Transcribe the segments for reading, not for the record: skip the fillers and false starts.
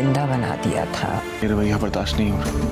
زندہ بنا دیا تھا۔ یہ رویہ برداشت نہیں ہو رہا،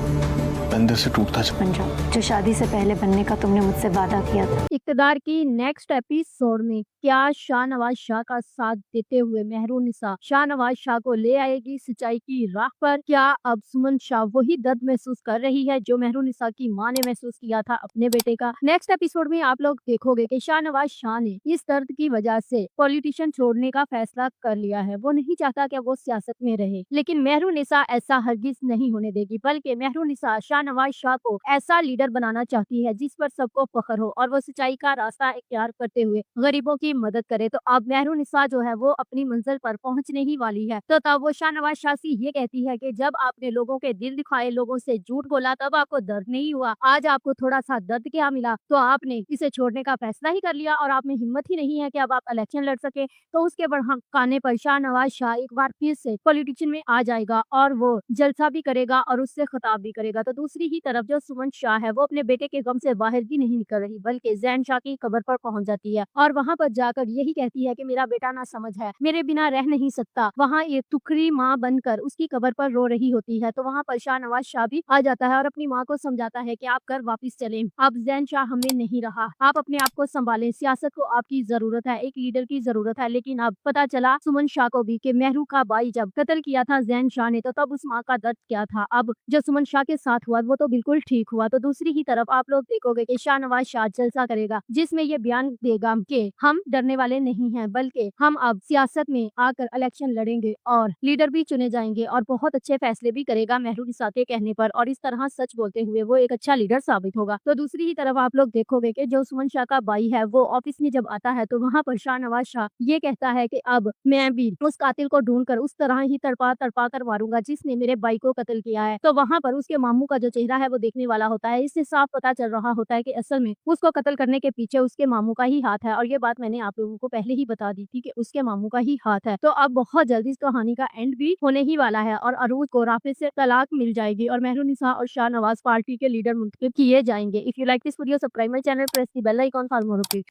میں اندر سے ٹوٹتا چلا۔ بن جاؤ جو شادی سے پہلے بننے کا تم نے مجھ سے وعدہ کیا تھا۔ اقتدار کی نیکسٹ ایپیسوڈ میں کیا شاہ نواز شاہ کا ساتھ دیتے ہوئے مہرونسا شاہ نواز شاہ کو لے آئے گی سچائی کی راہ پر؟ کیا اب سمن شاہ وہی درد محسوس کر رہی ہے جو مہرونسا کی ماں نے محسوس کیا تھا اپنے بیٹے کا؟ نیکسٹ ایپیسوڈ میں آپ لوگ دیکھو گے کہ شاہ نواز شاہ نے اس درد کی وجہ سے پولیٹیشن چھوڑنے کا فیصلہ کر لیا ہے۔ وہ نہیں چاہتا کہ وہ سیاست میں رہے، لیکن مہرونسا ایسا ہرگز نہیں ہونے دے گی، بلکہ مہرونسا شاہ نواز شاہ کو ایسا لیڈر بنانا چاہتی ہے جس پر سب کو فخر ہو اور وہ سچائی کا راستہ اختیار کرتے ہوئے غریبوں کی مدد کرے۔ تو اب مہرونسا جو ہے وہ اپنی منزل پر پہنچنے ہی والی ہے۔ تو تب وہ شاہ نواز شاہ سے یہ کہتی ہے کہ جب آپ نے لوگوں کے دل دکھائے، لوگوں سے جھوٹ بولا، تب آپ کو درد نہیں ہوا، آج آپ کو تھوڑا سا درد کیا ملا تو آپ نے اسے چھوڑنے کا فیصلہ ہی کر لیا اور آپ میں ہمت ہی نہیں ہے کہ اب آپ الیکشن لڑ سکے۔ تو اس کے بڑھانے پر شاہ نواز شاہ ایک بار پھر سے پولیٹیشن میں آ جائے گا اور وہ جلسہ بھی کرے گا اور اس سے خطاب بھی کرے گا۔ تو دوسری ہی طرف جو سمن شاہ ہے وہ اپنے بیٹے کے غم سے باہر بھی نہیں نکل رہی، بلکہ زین شاہ کی قبر پر پہنچ جاتی ہے اور وہاں پر جا کر یہی کہتی ہے کہ میرا بیٹا نہ سمجھ ہے، میرے بنا رہ نہیں سکتا۔ وہاں یہ ٹکری ماں بن کر اس کی قبر پر رو رہی ہوتی ہے۔ تو وہاں پر شاہ نواز شاہ بھی آ جاتا ہے اور اپنی ماں کو سمجھاتا ہے کہ آپ گھر واپس چلیں، اب زین شاہ ہمیں نہیں رہا، آپ اپنے آپ کو سنبھالیں، سیاست کو آپ کی ضرورت ہے، ایک لیڈر کی ضرورت ہے۔ لیکن اب پتا چلا سمن شاہ کو بھی کہ مہرو کا بھائی جب قتل کیا تھا زین شاہ نے، تو تب اس ماں کا درد کیا تھا۔ اب جو سمن شاہ کے ساتھ ہوا وہ تو بالکل ٹھیک ہوا۔ تو دوسری ہی طرف آپ لوگ دیکھو گے کہ شاہ نواز شاہ جلسہ کرے گا جس میں یہ بیان دے گا کہ ہم ڈرنے والے نہیں ہیں، بلکہ ہم اب سیاست میں آ کر الیکشن لڑیں گے اور لیڈر بھی چنے جائیں گے اور بہت اچھے فیصلے بھی کرے گا مہرونسا کے کہنے پر، اور اس طرح سچ بولتے ہوئے وہ ایک اچھا لیڈر ثابت ہوگا۔ تو دوسری ہی طرف آپ لوگ دیکھو گے کہ جو سمن شاہ کا بھائی ہے وہ آفس میں جب آتا ہے تو وہاں پر شاہ نواز شاہ یہ کہتا ہے کہ اب میں بھی اس قاتل کو ڈھونڈ کر اس طرح ہی تڑپا کر ماروں گا جس نے میرے بھائی کو قتل کیا ہے۔ تو وہاں پر اس کے ماموں کا جو چہرہ ہے وہ دیکھنے والا ہوتا ہے۔ اس سے صاف پتا چل رہا ہوتا ہے کہ اصل میں اس کو قتل کرنے کے پیچھے اس کے ماموں کا ہی ہاتھ ہے، اور یہ بات میں نے آپ لوگوں کو پہلے ہی بتا دی تھی کہ اس کے ماموں کا ہی ہاتھ ہے۔ تو اب بہت جلدی اس کہانی کا اینڈ بھی ہونے ہی والا ہے اور عروج کو رافع سے طلاق مل جائے گی اور مہرونسا اور شاہ نواز پارٹی کے لیڈر منتخب کیے جائیں گے۔ If you like this video, subscribe my channel, press the bell icon for more updates.